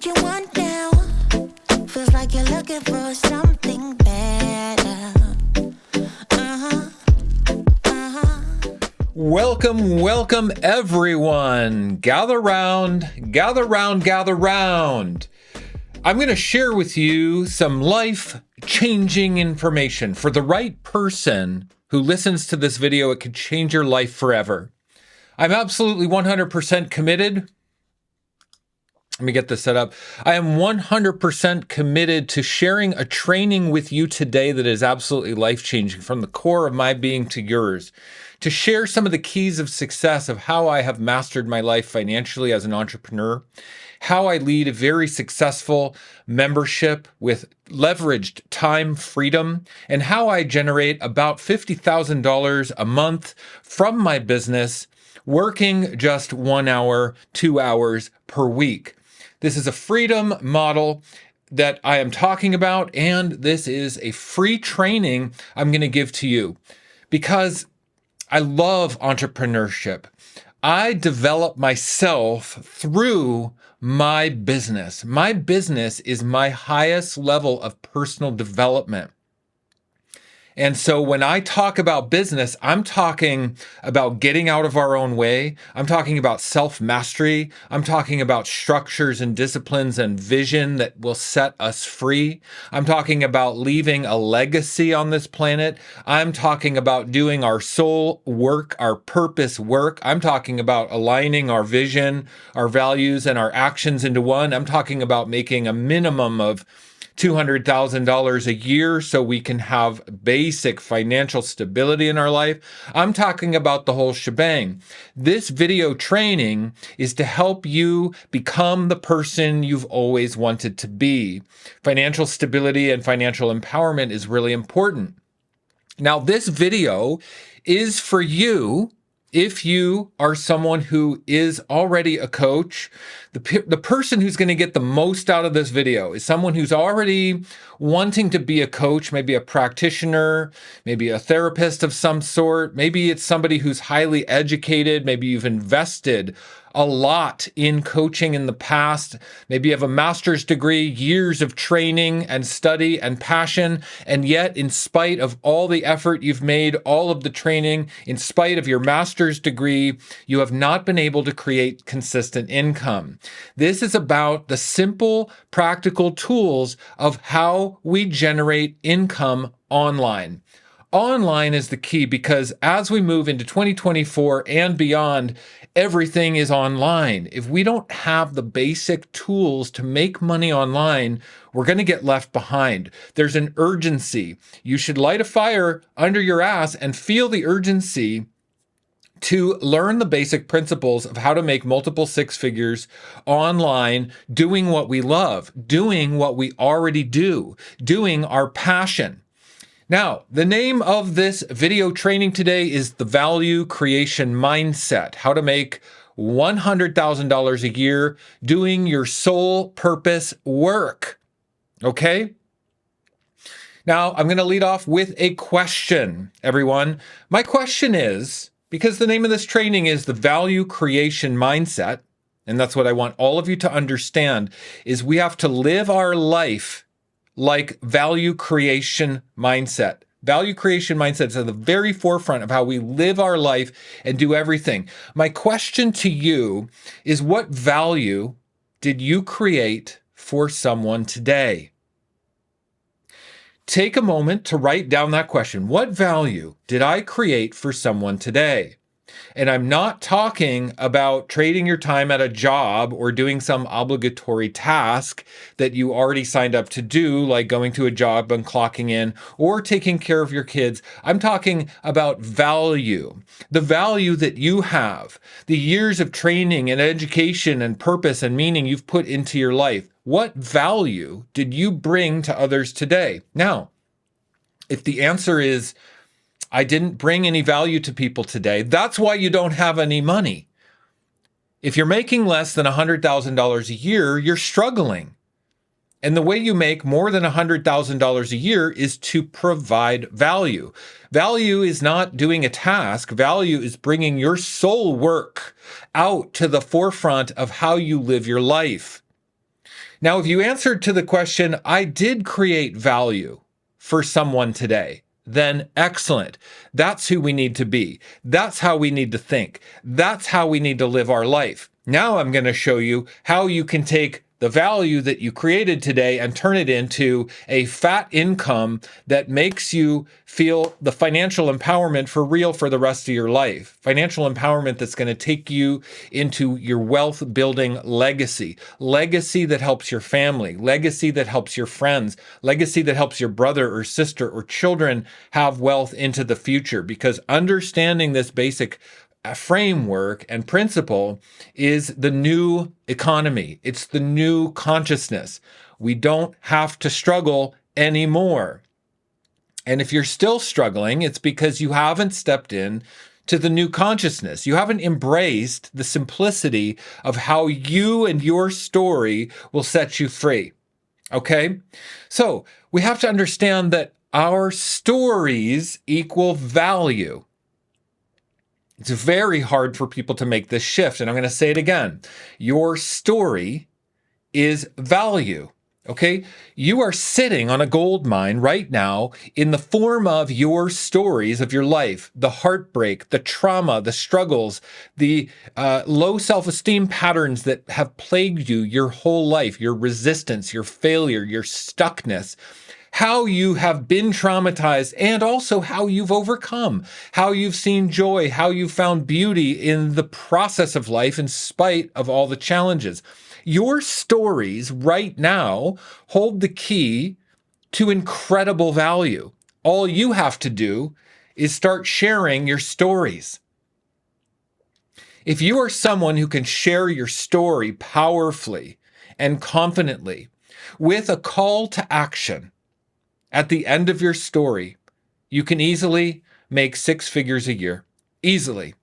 what you want now. Feels like you're looking for something better. Welcome everyone. Gather round. I'm going to share with you some life-changing information. For the right person who listens to this video, it could change your life forever. I'm absolutely 100% committed. Let me get this set up. I am 100% committed to sharing a training with you today that is absolutely life-changing from the core of my being to yours. To share some of the keys of success of how I have mastered my life financially as an entrepreneur, how I lead a very successful membership with leveraged time freedom, and how I generate about $50,000 a month from my business, working just 1 hour, 2 hours per week. This is a freedom model that I am talking about, and this is a free training I'm going to give to you because I love entrepreneurship. I develop myself through my business. My business is my highest level of personal development. And so when I talk about business, I'm talking about getting out of our own way. I'm talking about self-mastery. I'm talking about structures and disciplines and vision that will set us free. I'm talking about leaving a legacy on this planet. I'm talking about doing our soul work, our purpose work. I'm talking about aligning our vision, our values, and our actions into one. I'm talking about making a minimum of $200,000 a year so we can have basic financial stability in our life. I'm talking about the whole shebang. This video training is to help you become the person you've always wanted to be. Financial stability and financial empowerment is really important. Now, this video is for you if you are someone who is already a coach. The person who's going to get the most out of this video is someone who's already wanting to be a coach, maybe a practitioner, maybe a therapist of some sort. Maybe it's somebody who's highly educated. Maybe you've invested a lot in coaching in the past. Maybe you have a master's degree, years of training and study and passion, and yet in spite of all the effort you've made, all of the training, in spite of your master's degree, you have not been able to create consistent income. This is about the simple, practical tools of how we generate income online. Online is the key because as we move into 2024 and beyond, everything is online. If we don't have the basic tools to make money online, we're going to get left behind. There's an urgency. You should light a fire under your ass and feel the urgency to learn the basic principles of how to make multiple six figures online, doing what we love, doing what we already do, doing our passion. Now, the name of this video training today is the Value Creation Mindset, how to make $100,000 a year doing your soul purpose work. Okay? Now, I'm going to lead off with a question, everyone. My question is, because the name of this training is the Value Creation Mindset, and that's what I want all of you to understand, is we have to live our life like value creation mindset. Value creation mindset is at the very forefront of how we live our life and do everything. My question to you is, what value did you create for someone today? Take a moment to write down that question. What value did I create for someone today? And I'm not talking about trading your time at a job or doing some obligatory task that you already signed up to do, like going to a job and clocking in or taking care of your kids. I'm talking about value, the value that you have, the years of training and education and purpose and meaning you've put into your life. What value did you bring to others today? Now, if the answer is, I didn't bring any value to people today, that's why you don't have any money. If you're making less than $100,000 a year, you're struggling. And the way you make more than $100,000 a year is to provide value. Value is not doing a task. Value is bringing your soul work out to the forefront of how you live your life. Now, if you answered to the question, I did create value for someone today, then excellent. That's who we need to be. That's how we need to think. That's how we need to live our life. Now I'm going to show you how you can take the value that you created today and turn it into a fat income that makes you feel the financial empowerment for real for the rest of your life. Financial empowerment that's going to take you into your wealth building legacy. Legacy that helps your family. Legacy that helps your friends. Legacy that helps your brother or sister or children have wealth into the future. Because understanding this basic framework and principle is the new economy. It's the new consciousness. We don't have to struggle anymore. And if you're still struggling, it's because you haven't stepped in to the new consciousness. You haven't embraced the simplicity of how you and your story will set you free. Okay? So we have to understand that our stories equal value. It's very hard for people to make this shift. And I'm going to say it again. Your story is value. Okay? You are sitting on a gold mine right now in the form of your stories of your life, the heartbreak, the trauma, the struggles, the low self-esteem patterns that have plagued you your whole life, your resistance, your failure, your stuckness, how you have been traumatized, and also how you've overcome, how you've seen joy, how you found beauty in the process of life in spite of all the challenges. Your stories right now hold the key to incredible value. All you have to do is start sharing your stories. If you are someone who can share your story powerfully and confidently with a call to action, at the end of your story, you can easily make 6 figures a year. Easily.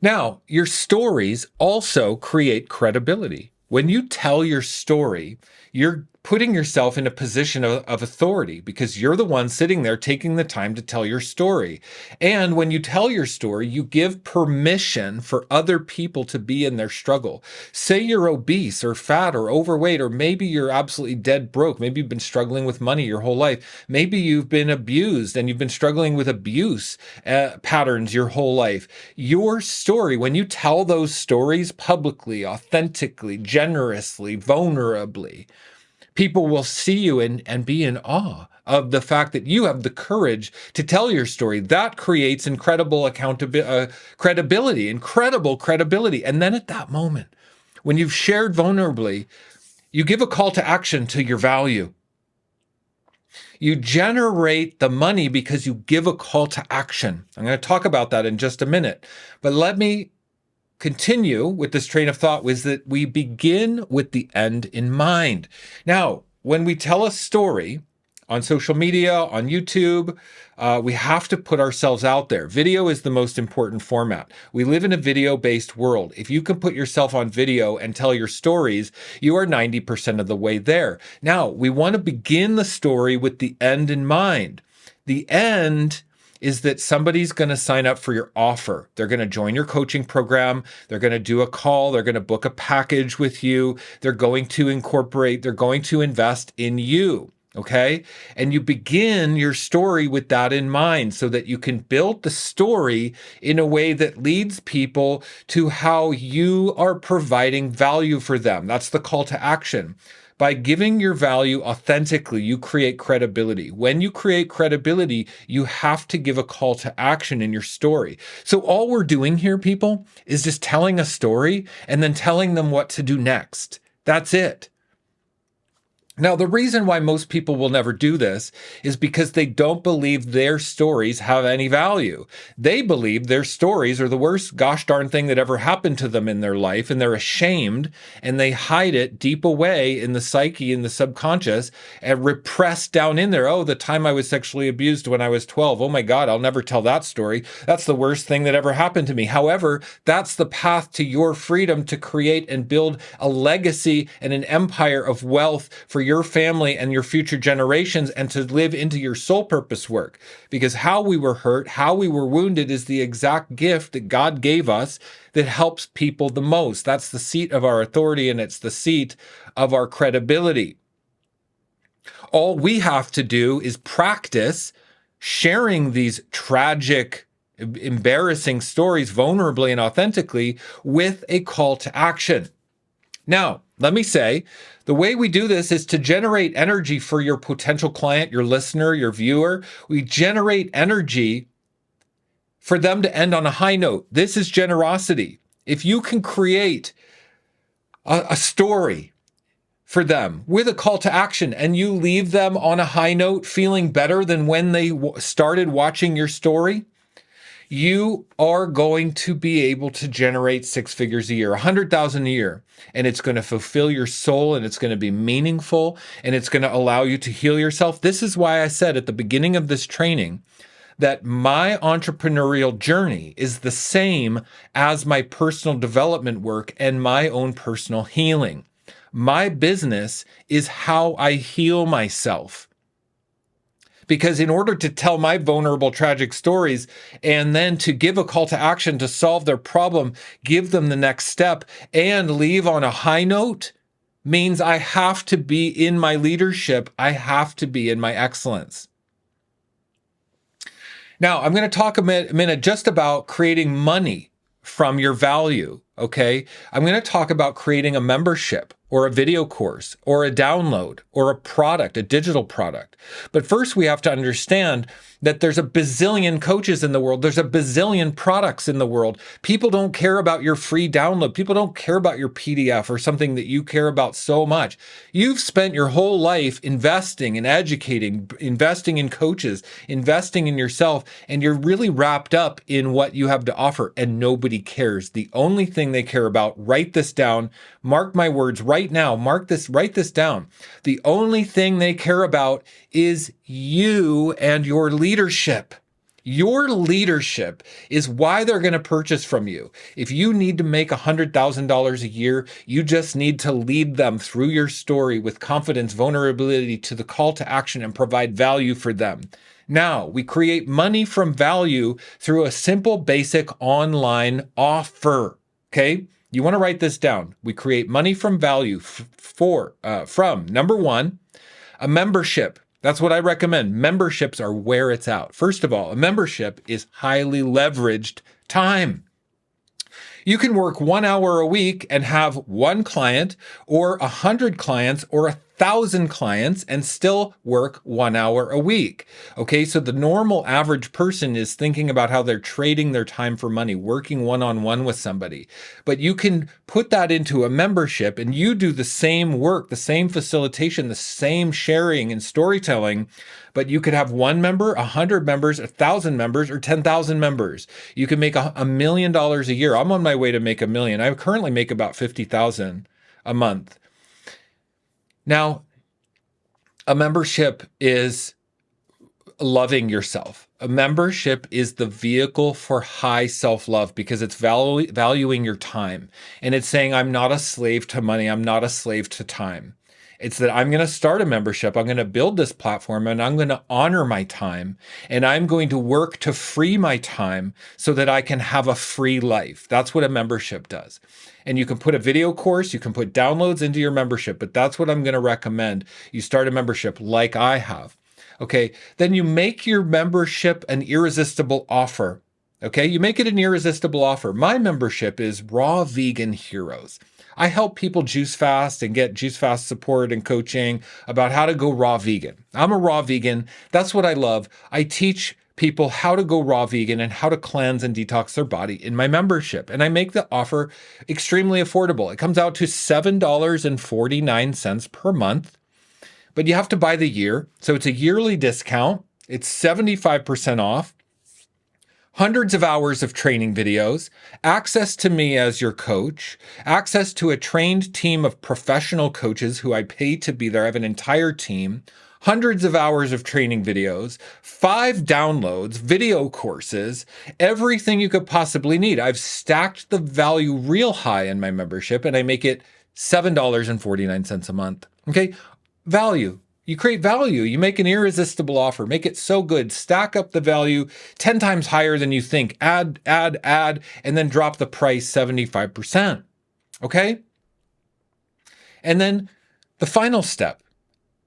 Now, your stories also create credibility. When you tell your story, you're putting yourself in a position of authority because you're the one sitting there taking the time to tell your story. And when you tell your story, you give permission for other people to be in their struggle. Say you're obese or fat or overweight, or maybe you're absolutely dead broke. Maybe you've been struggling with money your whole life. Maybe you've been abused and you've been struggling with abuse patterns your whole life. Your story, when you tell those stories publicly, authentically, generously, vulnerably, people will see you and be in awe of the fact that you have the courage to tell your story. That creates incredible credibility, incredible credibility. And then at that moment, when you've shared vulnerably, you give a call to action to your value. You generate the money because you give a call to action. I'm going to talk about that in just a minute. But let me continue with this train of thought, was that we begin with the end in mind. Now, when we tell a story on social media, on YouTube, we have to put ourselves out there. Video is the most important format. We live in a video-based world. If you can put yourself on video and tell your stories, you are 90% of the way there. Now, we want to begin the story with the end in mind. The end is that somebody's going to sign up for your offer. They're going to join your coaching program. They're going to do a call. They're going to book a package with you. They're going to invest in you. Okay. And you begin your story with that in mind so that you can build the story in a way that leads people to how you are providing value for them. That's the call to action. By giving your value authentically, you create credibility. When you create credibility, you have to give a call to action in your story. So all we're doing here, people, is just telling a story and then telling them what to do next. That's it. Now, the reason why most people will never do this is because they don't believe their stories have any value. They believe their stories are the worst gosh darn thing that ever happened to them in their life, and they're ashamed, and they hide it deep away in the psyche, in the subconscious, and repressed down in there. Oh, the time I was sexually abused when I was 12. Oh my God, I'll never tell that story. That's the worst thing that ever happened to me. However, that's the path to your freedom to create and build a legacy and an empire of wealth for your family and your future generations and to live into your soul purpose work. Because how we were hurt, how we were wounded is the exact gift that God gave us that helps people the most. That's the seat of our authority, and it's the seat of our credibility. All we have to do is practice sharing these tragic, embarrassing stories vulnerably and authentically with a call to action. Now, let me say, the way we do this is to generate energy for your potential client, your listener, your viewer. We generate energy for them to end on a high note. This is generosity. If you can create a story for them with a call to action and you leave them on a high note feeling better than when they started watching your story, you are going to be able to generate 6 figures a year, 100,000 a year, and it's going to fulfill your soul, and it's going to be meaningful, and it's going to allow you to heal yourself. This is why I said at the beginning of this training that my entrepreneurial journey is the same as my personal development work and my own personal healing. My business is how I heal myself. Because in order to tell my vulnerable, tragic stories and then to give a call to action to solve their problem, give them the next step, and leave on a high note means I have to be in my leadership. I have to be in my excellence. Now, I'm going to talk a minute just about creating money from your value, okay? I'm going to talk about creating a membership or a video course or a download or a product, a digital product. But first we have to understand that there's a bazillion coaches in the world. There's a bazillion products in the world. People don't care about your free download. People don't care about your PDF or something that you care about so much. You've spent your whole life investing and educating, investing in coaches, investing in yourself, and you're really wrapped up in what you have to offer, and nobody cares. The only thing they care about, write this down, mark my words right now, write this down. The only thing they care about is you and your leadership. Your leadership is why they're going to purchase from you. If you need to make $100,000 a year, you just need to lead them through your story with confidence, vulnerability to the call to action, and provide value for them. Now, we create money from value through a simple, basic online offer. Okay? You want to write this down. We create money from value from number one, a membership. That's what I recommend. Memberships are where it's at. First of all, a membership is highly leveraged time. You can work 1 hour a week and have 1 client or 100 clients or 1,000 clients and still work 1 hour a week. Okay, so the normal average person is thinking about how they're trading their time for money, working one-on-one with somebody. But you can put that into a membership and you do the same work, the same facilitation, the same sharing and storytelling, but you could have 1 member, 100 members, 1,000 members, or 10,000 members. You can make $1 million a year. I'm on my way to make $1 million. I currently make about 50,000 a month. Now, a membership is loving yourself. A membership is the vehicle for high self-love because it's valuing your time. And it's saying, I'm not a slave to money. I'm not a slave to time. It's that I'm going to start a membership. I'm going to build this platform and I'm going to honor my time. And I'm going to work to free my time so that I can have a free life. That's what a membership does. And you can put a video course, you can put downloads into your membership, but that's what I'm going to recommend. You start a membership like I have. Okay. Then you make your membership an irresistible offer. Okay. You make it an irresistible offer. My membership is Raw Vegan Heroes. I help people juice fast and get juice fast support and coaching about how to go raw vegan. I'm a raw vegan. That's what I love. I teach people how to go raw vegan and how to cleanse and detox their body in my membership. And I make the offer extremely affordable. It comes out to $7.49 per month, but you have to buy the year. So it's a yearly discount. It's 75% off. Hundreds of hours of training videos, access to me as your coach, access to a trained team of professional coaches who I pay to be there. I have an entire team, hundreds of hours of training videos, 5 downloads, video courses, everything you could possibly need. I've stacked the value real high in my membership and I make it $7.49 a month. Okay. value. You create value. You make an irresistible offer. Make it so good. Stack up the value 10 times higher than you think. Add, and then drop the price 75%. Okay? And then the final step.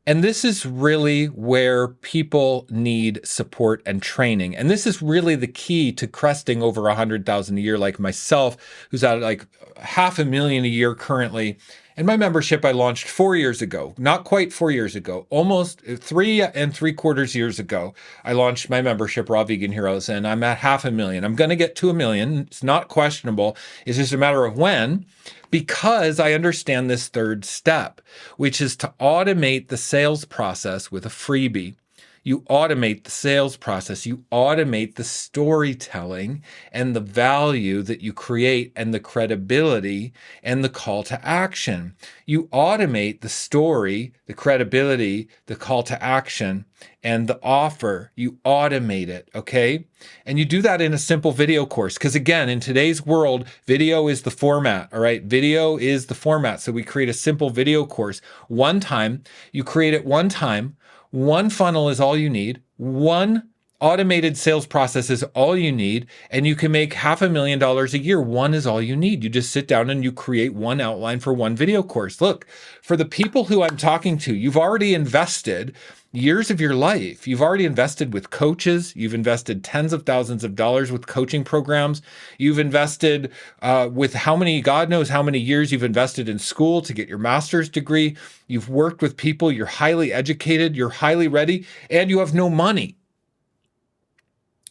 And this is really where people need support and training. And this is really the key to cresting over 100,000 a year, like myself, who's at like $500,000 a year currently. And my membership I launched 4 years ago, not quite 4 years ago, almost 3.75 years ago. I launched my membership, Raw Vegan Heroes, and I'm at $500,000. I'm going to get to $1 million. It's not questionable. It's just a matter of when, because I understand this third step, which is to automate the sales process with a freebie. You automate the sales process, you automate the storytelling and the value that you create and the credibility and the call to action. You automate the story, the credibility, the call to action, and the offer. You automate it, okay? And you do that in a simple video course. Because again, in today's world, video is the format, all right? Video is the format. So we create a simple video course. One time, you create it one time. One funnel is all you need. One automated sales process is all you need. And you can make $500,000 a year. One is all you need. You just sit down and you create one outline for one video course. Look, for the people who I'm talking to, you've already invested years of your life. You've already invested with coaches. You've invested tens of thousands of dollars with coaching programs. You've invested with God knows how many years you've invested in school to get your master's degree. You've worked with people. You're highly educated. You're highly ready, and you have no money.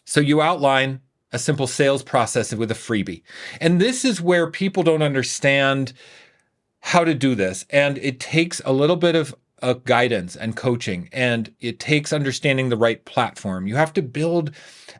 So you outline a simple sales process with a freebie. And this is where people don't understand how to do this. And it takes a little bit of guidance and coaching, and it takes understanding the right platform. You have to build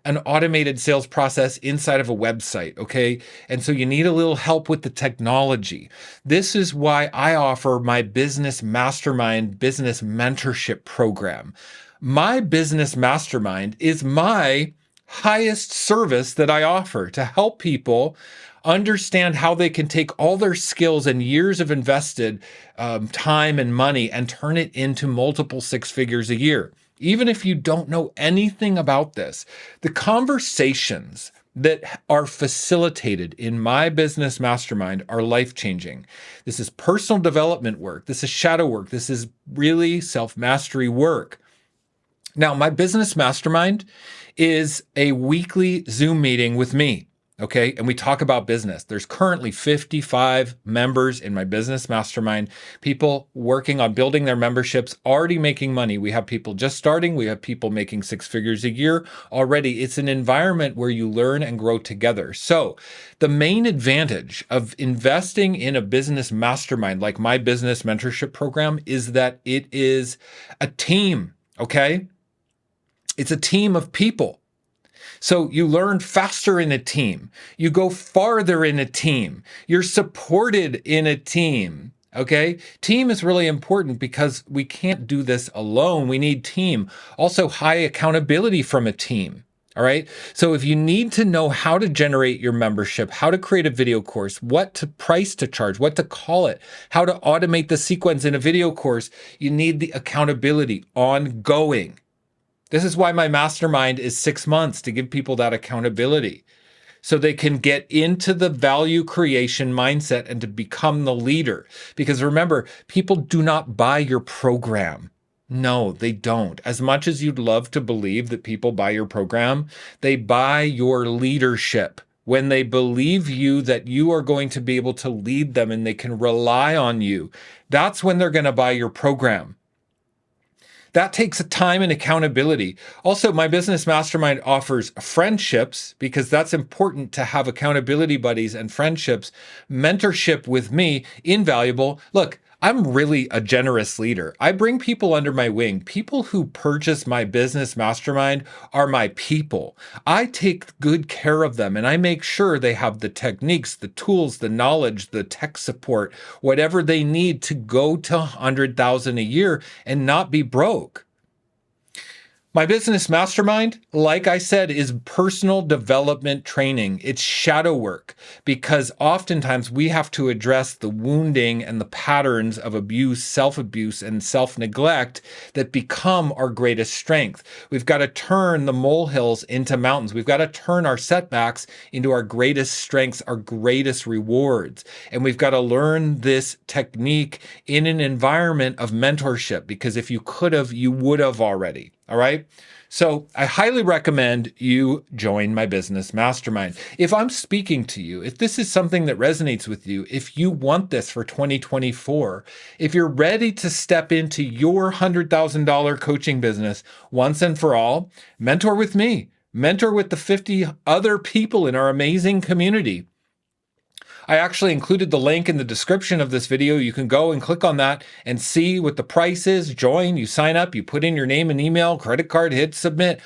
an automated sales process inside of a website, okay? And so you need a little help with the technology. This is why I offer my Business Mastermind business mentorship program. My Business Mastermind is my highest service that I offer to help people understand how they can take all their skills and years of invested time and money and turn it into multiple six figures a year. Even if you don't know anything about this, the conversations that are facilitated in my Business Mastermind are life-changing. This is personal development work. This is shadow work. This is really self-mastery work. Now, my Business Mastermind is a weekly Zoom meeting with me. Okay, and we talk about business. There's currently 55 members in my Business Mastermind, people working on building their memberships, already making money. We have people just starting. We have people making six figures a year already. It's an environment where you learn and grow together. So the main advantage of investing in a Business Mastermind like my business mentorship program is that it is a team, okay? It's a team of people. So you learn faster in a team. You go farther in a team. You're supported in a team. Okay? Team is really important because we can't do this alone. We need team. Also, high accountability from a team. All right. So if you need to know how to generate your membership, how to create a video course, what to price to charge, what to call it, how to automate the sequence in a video course, you need the accountability ongoing. This is why my mastermind is 6 months, to give people that accountability so they can get into the value creation mindset and to become the leader. Because remember, people do not buy your program. No, they don't. As much as you'd love to believe that people buy your program, they buy your leadership. When they believe you that you are going to be able to lead them and they can rely on you, that's when they're going to buy your program. That takes time and accountability. Also, my Business Mastermind offers friendships because that's important to have accountability buddies and friendships. Mentorship with me, invaluable. Look, I'm really a generous leader. I bring people under my wing. People who purchase my Business Mastermind are my people. I take good care of them and I make sure they have the techniques, the tools, the knowledge, the tech support, whatever they need to go to 100,000 a year and not be broke. My Business Mastermind, like I said, is personal development training. It's shadow work because oftentimes we have to address the wounding and the patterns of abuse, self-abuse, and self-neglect that become our greatest strength. We've got to turn the molehills into mountains. We've got to turn our setbacks into our greatest strengths, our greatest rewards. And we've got to learn this technique in an environment of mentorship because if you could have, you would have already. All right. So I highly recommend you join my Business Mastermind. If I'm speaking to you, if this is something that resonates with you, if you want this for 2024, if you're ready to step into your $100,000 coaching business once and for all, mentor with me, mentor with the 50 other people in our amazing community. I actually included the link in the description of this video. You can go and click on that and see what the price is. Join, you sign up, you put in your name and email, credit card, hit submit.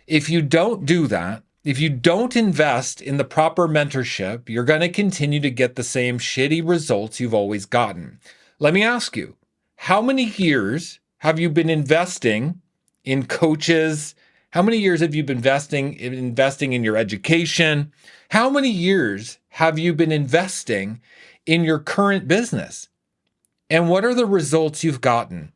If you don't do that, if you don't invest in the proper mentorship, you're going to continue to get the same shitty results you've always gotten. Let me ask you, how many years have you been investing in coaches? How many years have you been investing in your education? How many years have you been investing in your current business? And what are the results you've gotten?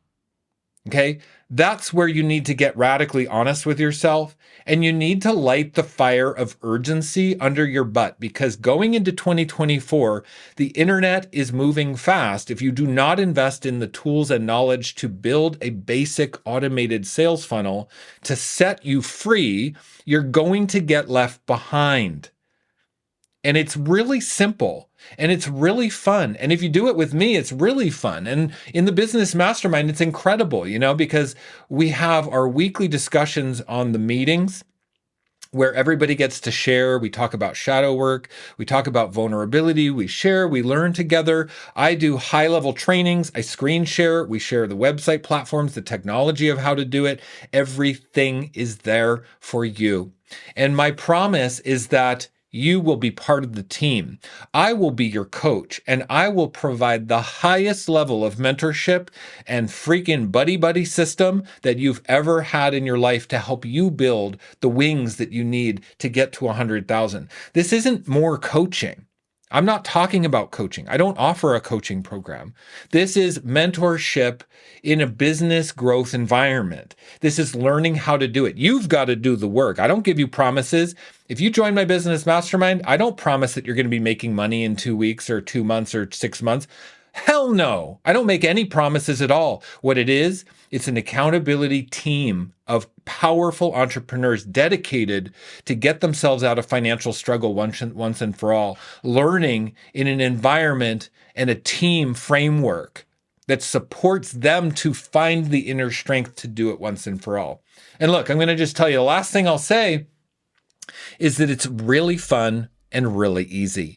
Okay, that's where you need to get radically honest with yourself, and you need to light the fire of urgency under your butt because going into 2024, the internet is moving fast. If you do not invest in the tools and knowledge to build a basic automated sales funnel to set you free, you're going to get left behind. And it's really simple and it's really fun. And if you do it with me, it's really fun. And in the Business Mastermind, it's incredible, because we have our weekly discussions on the meetings where everybody gets to share. We talk about shadow work. We talk about vulnerability. We share, we learn together. I do high-level trainings. I screen share. We share the website platforms, the technology of how to do it. Everything is there for you. And my promise is that you will be part of the team. I will be your coach, and I will provide the highest level of mentorship and freaking buddy system that you've ever had in your life to help you build the wings that you need to get to 100,000. This isn't more coaching. I'm not talking about coaching. I don't offer a coaching program. This is mentorship in a business growth environment. This is learning how to do it. You've got to do the work. I don't give you promises. If you join my Business Mastermind, I don't promise that you're going to be making money in 2 weeks or 2 months or 6 months. Hell no. I don't make any promises at all. What it is, it's an accountability team of powerful entrepreneurs dedicated to get themselves out of financial struggle once and for all, learning in an environment and a team framework that supports them to find the inner strength to do it once and for all. And look, I'm going to just tell you, the last thing I'll say is that it's really fun and really easy.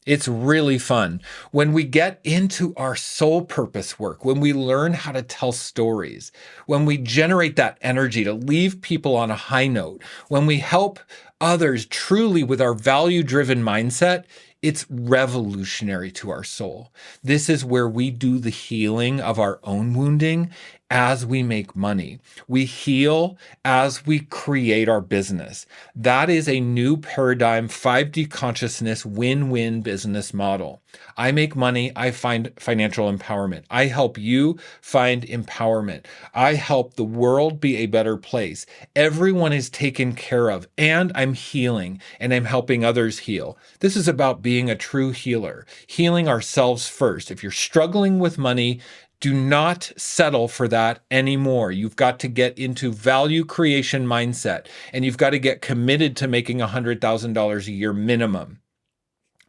It's really fun. When we get into our soul purpose work, when we learn how to tell stories, when we generate that energy to leave people on a high note, when we help others truly with our value-driven mindset, it's revolutionary to our soul. This is where we do the healing of our own wounding as we make money. We heal as we create our business. That is a new paradigm, 5D consciousness, win-win business model. I make money, I find financial empowerment. I help you find empowerment. I help the world be a better place. Everyone is taken care of, and I'm healing, and I'm helping others heal. This is about being a true healer, healing ourselves first. If you're struggling with money, do not settle for that anymore. You've got to get into value creation mindset, and you've got to get committed to making $100,000 a year minimum.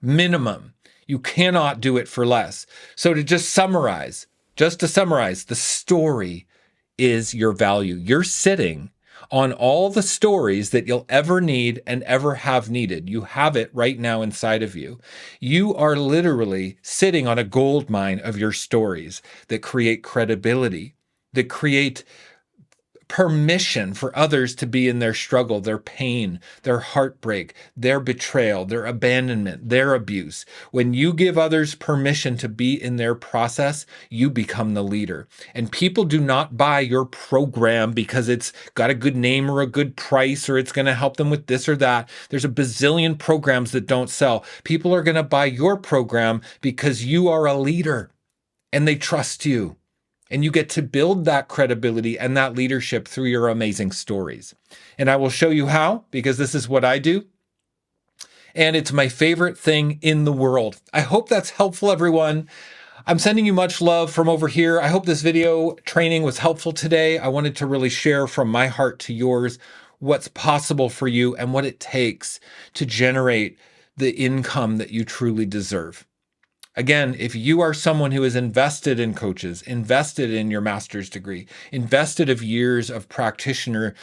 Minimum. You cannot do it for less. So to summarize, the story is your value. You're sitting on all the stories that you'll ever need and ever have needed. You have it right now inside of you. You are literally sitting on a gold mine of your stories that create credibility, that create permission for others to be in their struggle, their pain, their heartbreak, their betrayal, their abandonment, their abuse. When you give others permission to be in their process, you become the leader. And people do not buy your program because it's got a good name or a good price or it's going to help them with this or that. There's a bazillion programs that don't sell. People are going to buy your program because you are a leader and they trust you. And you get to build that credibility and that leadership through your amazing stories. And I will show you how, because this is what I do. And it's my favorite thing in the world. I hope that's helpful, everyone. I'm sending you much love from over here. I hope this video training was helpful today. I wanted to really share from my heart to yours what's possible for you and what it takes to generate the income that you truly deserve. Again, if you are someone who is invested in coaches, invested in your master's degree, invested of years of practitioner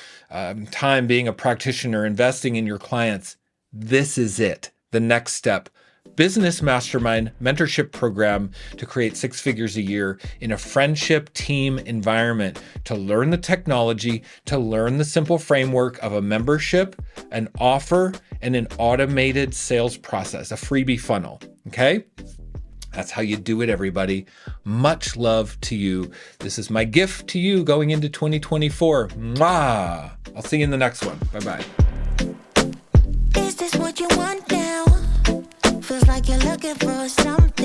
time being a practitioner, investing in your clients, this is it. The next step. Business Mastermind mentorship program to create 6 figures a year in a friendship team environment to learn the technology, to learn the simple framework of a membership, an offer, and an automated sales process, a freebie funnel. Okay? That's how you do it, everybody. Much love to you. This is my gift to you going into 2024. Mwah! I'll see you in the next one. Bye-bye. Is this what you want now? Feels like you're looking for something